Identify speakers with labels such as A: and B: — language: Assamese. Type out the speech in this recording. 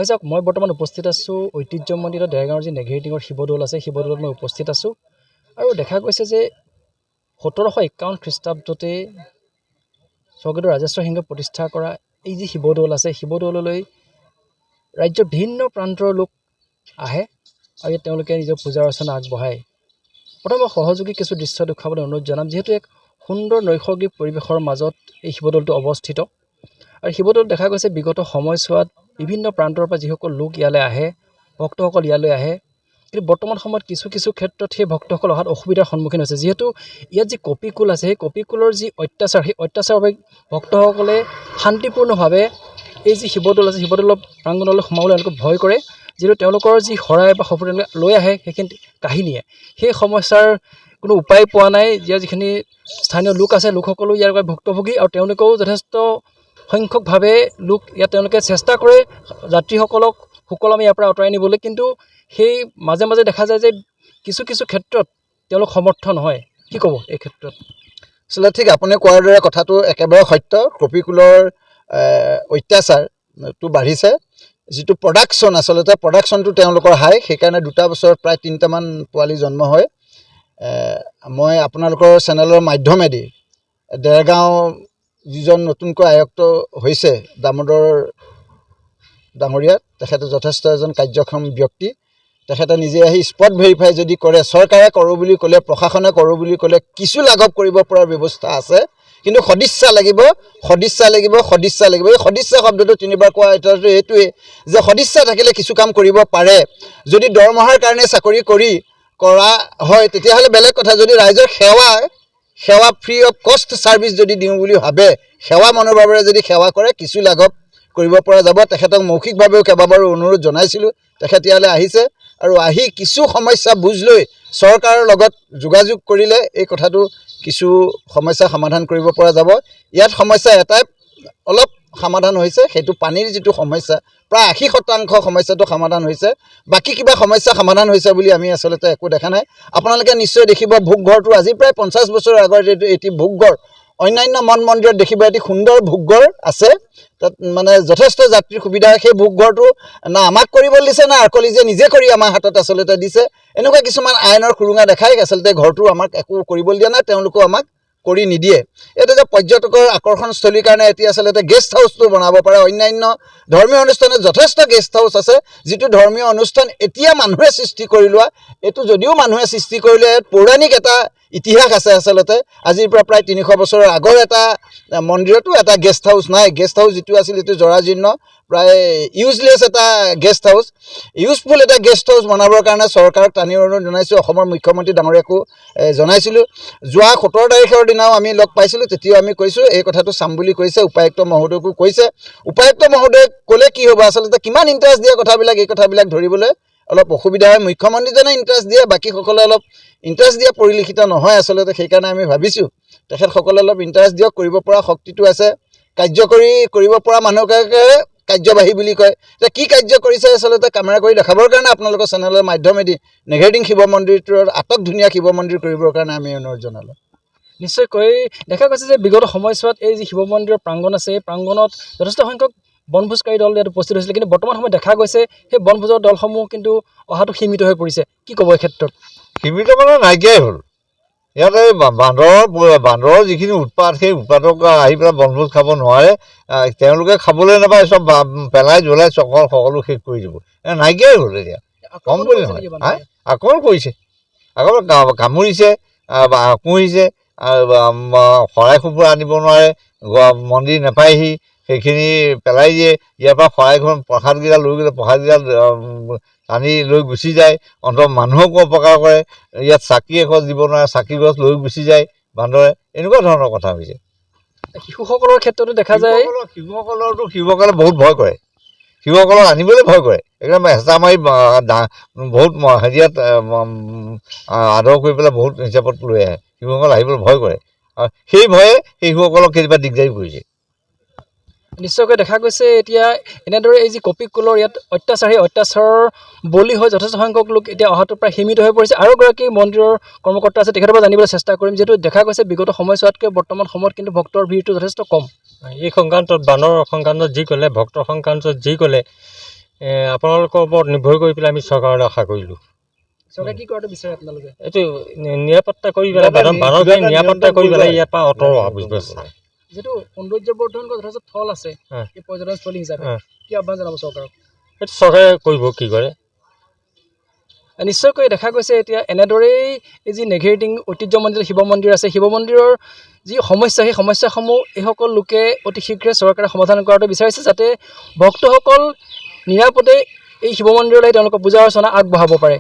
A: যাওক মই বৰ্তমান উপস্থিত আছোঁ ঐতিহ্যমণ্ডিত দেৰগাঁৱৰ যি নেঘেৰিটিঙৰ শিৱদৌল আছে শিৱদৌলত মই উপস্থিত আছোঁ আৰু দেখা গৈছে যে 1751 খ্ৰীষ্টাব্দতে স্বৰ্গদেউ ৰাজেশ্বৰ সিংহই প্ৰতিষ্ঠা কৰা এই যি শিৱদৌল আছে শিৱদৌললৈ ৰাজ্যৰ ভিন্ন প্ৰান্তৰ লোক আহে আৰু ইয়াত তেওঁলোকে নিজৰ পূজা অৰ্চনা আগবঢ়ায়। প্ৰথমে সহযোগী কিছু দৃশ্য দেখুৱাবলৈ অনুৰোধ জনাম যিহেতু এক সুন্দৰ নৈসৰ্গিক পৰিৱেশৰ মাজত এই শিৱদৌলটো অৱস্থিত আৰু শিৱদৌল দেখা গৈছে বিগত সময়ছোৱাত বিভিন্ন প্ৰান্তৰ পৰা যিসকল লোক ইয়ালৈ আহে ভক্তসকল ইয়ালৈ আহে কিন্তু বৰ্তমান সময়ত কিছু কিছু ক্ষেত্ৰত সেই ভক্তসকল অহাত অসুবিধাৰ সন্মুখীন হৈছে যিহেতু ইয়াত যি কপিকুল আছে সেই কপিকুলৰ যি অত্যাচাৰ সেই অত্যাচাৰৰ বাবে ভক্তসকলে শান্তিপূৰ্ণভাৱে এই যি শিৱদৌল আছে শিৱদৌলৰ প্ৰাংগণলৈ সোমাবলৈ তেওঁলোকে ভয় কৰে যিহেতু তেওঁলোকৰ যি শৰাই বা সপোন লৈ আহে সেইখিনি কাহিনীয়ে সেই সমস্যাৰ কোনো উপায় পোৱা নাই ইয়াৰ যিখিনি স্থানীয় লোক আছে লোকসকলো ইয়াৰ বাবে ভুক্তভোগী আৰু তেওঁলোকেও যথেষ্ট সংখ্যকভাৱে লোক ইয়াত তেওঁলোকে চেষ্টা কৰে যাত্ৰীসকলক সুকলমে ইয়াৰ পৰা আঁতৰাই নিবলৈ কিন্তু সেই মাজে মাজে দেখা যায় যে কিছু কিছু ক্ষেত্ৰত তেওঁলোক সমৰ্থ নহয়। কি ক'ব এই ক্ষেত্ৰত?
B: আচলতে ঠিক আপুনি কোৱাৰ দৰে কথাটো একেবাৰে সত্য। কপিকুলৰ অত্যাচাৰটো বাঢ়িছে যিটো প্ৰডাকশ্যন আচলতে প্ৰডাকশ্যনটো তেওঁলোকৰ হাই সেইকাৰণে 2টা বছৰত প্ৰায় 3টামান পোৱালি জন্ম হয়। মই আপোনালোকৰ চেনেলৰ মাধ্যমেদি দেৰগাঁও যিজন নতুনকৈ আয়ুক্ত হৈছে দামোদৰ ডাঙৰীয়া তেখেতে যথেষ্ট এজন কাৰ্যক্ষম ব্যক্তি। তেখেতে নিজে আহি স্পট ভেৰিফাই যদি কৰে চৰকাৰে কৰোঁ বুলি ক'লে প্ৰশাসনে কৰোঁ বুলি ক'লে কিছু লাঘৱ কৰিব পৰাৰ ব্যৱস্থা আছে কিন্তু সদিচ্ছা লাগিব সদিচ্ছা লাগিব সদিচ্ছা লাগিব। এই সদিচ্ছা শব্দটো 3বাৰ কোৱা এইটোৱে যে সদিচ্ছা থাকিলে কিছু কাম কৰিব পাৰে। যদি দৰমহাৰ কাৰণে চাকৰি কৰা হয় তেতিয়াহ'লে বেলেগ কথা। যদি ৰাইজৰ সেৱা ফ্ৰী অফ কষ্ট ছাৰ্ভিচ যদি দিওঁ বুলি ভাবে সেৱা মনোভাৱেৰে যদি সেৱা কৰে কিছু লাঘৱ কৰিব পৰা যাব। তেখেতক মৌখিকভাৱেও কেইবাবাৰো অনুৰোধ জনাইছিলোঁ তেখেত ইয়ালৈ আহিছে আৰু আহি কিছু সমস্যা বুজ লৈ চৰকাৰৰ লগত যোগাযোগ কৰিলে এই কথাটো কিছু সমস্যা সমাধান কৰিব পৰা যাব। ইয়াত সমস্যা এটাই অলপ সমাধান হৈছে সেইটো পানীৰ যিটো সমস্যা প্ৰায় 80% সমস্যাটো সমাধান হৈছে। বাকী কিবা সমস্যা সমাধান হৈছে বুলি আমি আচলতে একো দেখা নাই। আপোনালোকে নিশ্চয় দেখিব ভোগঘৰটো আজি প্ৰায় 50 বছৰৰ আগৰ এটি ভোগঘৰ অন্যান্য মন মন্দিৰত দেখিব এটি সুন্দৰ ভোগঘৰ আছে তাত মানে যথেষ্ট যাত্ৰীৰ সুবিধা। সেই ভোগঘৰটো না আমাক কৰিবলৈ দিছে না আৰ্কলিজে নিজে কৰি আমাৰ হাতত আচলতে দিছে। এনেকুৱা কিছুমান আইনৰ সুৰুঙা দেখাই আচলতে ঘৰটো আমাক একো কৰিবলৈ দিয়া নাই তেওঁলোকেও আমাক কৰি নিদিয়ে। এইটো যে পৰ্যটকৰ আকৰ্ষণস্থলীৰ কাৰণে এতিয়া আচলতে গেষ্ট হাউচটো বনাব পাৰে। অন্যান্য ধৰ্মীয় অনুষ্ঠানত যথেষ্ট গেষ্ট হাউচ আছে যিটো ধৰ্মীয় অনুষ্ঠান এতিয়া মানুহে সৃষ্টি কৰি লোৱা। এইটো যদিও মানুহে সৃষ্টি কৰিলে পৌৰাণিক এটা ইতিহাস আছে আচলতে আজিৰ পৰা প্ৰায় 300 বছৰৰ আগৰ এটা মন্দিৰতো এটা গেষ্ট হাউচ নাই। গেষ্ট হাউচ যিটো আছিল এইটো জৰাজীৰ্ণ প্ৰায় ইউজলেছ এটা গেষ্ট হাউচ ইউজফুল এটা গেষ্ট হাউচ বনাবৰ কাৰণে চৰকাৰক টানি অনুৰোধ জনাইছোঁ। অসমৰ মুখ্যমন্ত্ৰী ডাঙৰীয়াকো জনাইছিলোঁ। যোৱা 17 তাৰিখৰ দিনাও আমি লগ পাইছিলোঁ তেতিয়াও আমি কৈছোঁ এই কথাটো চাম বুলি কৈছে। উপায়ুক্ত মহোদয়কো কৈছে। উপায়ুক্ত মহোদয়ে ক'লে কি হ'ব আচলতে কিমান ইণ্টাৰেষ্ট দিয়া কথাবিলাক এই কথাবিলাক ধৰিবলৈ অলপ অসুবিধা হয়। মুখ্যমন্ত্ৰীজনে ইণ্টাৰেষ্ট দিয়ে বাকীসকলে অলপ ইণ্টাৰেষ্ট দিয়া পৰিলক্ষিত নহয় আচলতে। সেইকাৰণে আমি ভাবিছোঁ তেখেতসকলে অলপ ইণ্টাৰেষ্ট দিয়ক। কৰিব পৰা শক্তিটো আছে কাৰ্যকৰী কৰিব পৰা মানুহকে কাৰ্যবাহী বুলি কয়। এতিয়া কি কাৰ্য কৰিছে আচলতে কেমেৰা কৰি দেখাবৰ কাৰণে আপোনালোকৰ চেনেলৰ মাধ্যমেদি নেঘেৰিটিং শিৱ মন্দিৰটোৰ আটক ধুনীয়া শিৱ মন্দিৰ কৰিবৰ কাৰণে আমি অনুৰোধ জনালোঁ।
A: নিশ্চয়কৈ দেখা গৈছে যে বিগত সময়ছোৱাত এই যি শিৱ মন্দিৰৰ প্ৰাংগণ আছে এই প্ৰাংগণত যথেষ্ট সংখ্যক বনভোজকাৰী দল ইয়াত উপস্থিত হৈছিলে কিন্তু বৰ্তমান সময়ত দেখা গৈছে সেই বনভোজৰ দলসমূহ কিন্তু অহাটো সীমিত হৈ পৰিছে। কি ক'ব এই ক্ষেত্ৰত?
C: সীমিত মানে নাইকিয়াই হ'ল। ইয়াতে বান্দৰৰ যিখিনি উৎপাত সেই উৎপাতক আহি পেলাই বনভোজ খাব নোৱাৰে। তেওঁলোকে খাবলৈ নাপায় চব পেলাই জ্বলাই সকলো শেষ কৰি দিব। নাইকিয়াই হ'ল এতিয়া কম বুলি নহয় আক্ৰমণ কৰিছে আকৌ কামুৰিছে কুঁহিছে শৰাই সঁফুৰা আনিব নোৱাৰে মন্দিৰ নাপায়হি সেইখিনি পেলাই দিয়ে। ইয়াৰ পৰা শৰাইখন প্ৰসাদকেইটা লৈ গ'লে প্ৰসাদকেইটা টানি লৈ গুচি যায়। অন্তত মানুহকো অপকাৰ কৰে। ইয়াত চাকি এগছ দিব নোৱাৰে চাকি গছ লৈ গুচি যায় বান্দৰে। এনেকুৱা ধৰণৰ কথা হৈছে।
A: শিশুসকলৰ ক্ষেত্ৰতো দেখা যায়
C: শিশুসকলে বহুত ভয় কৰে। শিশুসকলক আনিবলৈ ভয় কৰে। একদম হেঁচা মাৰি বহুত হেৰিয়াত আদৰ কৰি পেলাই বহুত হিচাপত লৈ আহে। শিশুসকল আহিবলৈ ভয় কৰে আৰু সেই ভয়ে সেই শিশুসকলক কেতিয়াবা দিগদাৰি কৰিছে।
A: নিশ্চয়কৈ দেখা গৈছে এতিয়া এনেদৰে এই যি কপিকুলৰ ইয়াত অত্যাচাৰ সেই অত্যাচাৰৰ বলি হৈ যথেষ্ট সংখ্যক লোক এতিয়া অহাটো প্ৰায় সীমিত হৈ পৰিছে। আৰু এগৰাকী মন্দিৰৰ কৰ্মকৰ্তা আছে তেখেতৰ পৰা জানিবলৈ চেষ্টা কৰিম যিহেতু দেখা গৈছে বিগত সময়ছোৱাতকৈ বৰ্তমান সময়ত কিন্তু ভক্তৰ ভিৰটো যথেষ্ট কম।
D: এই সংক্ৰান্তত বানৰ সংক্ৰান্তত যি ক'লে ভক্তৰ সংক্ৰান্তত যি ক'লে আপোনালোকৰ ওপৰত নিৰ্ভৰ কৰি পেলাই আমি চৰকাৰলৈ আশা কৰিলোঁ।
A: চৰকাৰে কি কৰাটো বিচাৰে আপোনালোকে?
D: এইটো নিৰাপত্তা কৰি পেলাই বানৰখিনি নিৰাপত্তা কৰি পেলাই ইয়াৰ পৰা আঁতৰোৱা ব্যৱস্থা।
A: যিটো সৌন্দৰ্য বৰ্ধন কৰা যথেষ্ট থল আছে
D: হয়।
A: এই পৰ্যটনস্থলী হিচাপে,
D: হয়।
A: কি আহ্বান জনাব চৰকাৰক?
D: সেইটো চৰকাৰে কৰিব, কি কৰে।
A: নিশ্চয়কৈ দেখা গৈছে এতিয়া এনেদৰেই এই যি নেঘেৰিটিং ঐতিহ্যমণ্ডিত শিৱ মন্দিৰ আছে, শিৱ মন্দিৰৰ যি সমস্যা, সেই সমস্যাসমূহ এইসকল লোকে অতি শীঘ্ৰে চৰকাৰে সমাধান কৰাটো বিচাৰিছে, যাতে ভক্তসকল নিৰাপদে এই শিৱ মন্দিৰলৈ তেওঁলোকৰ পূজা অৰ্চনা আগবঢ়াব পাৰে।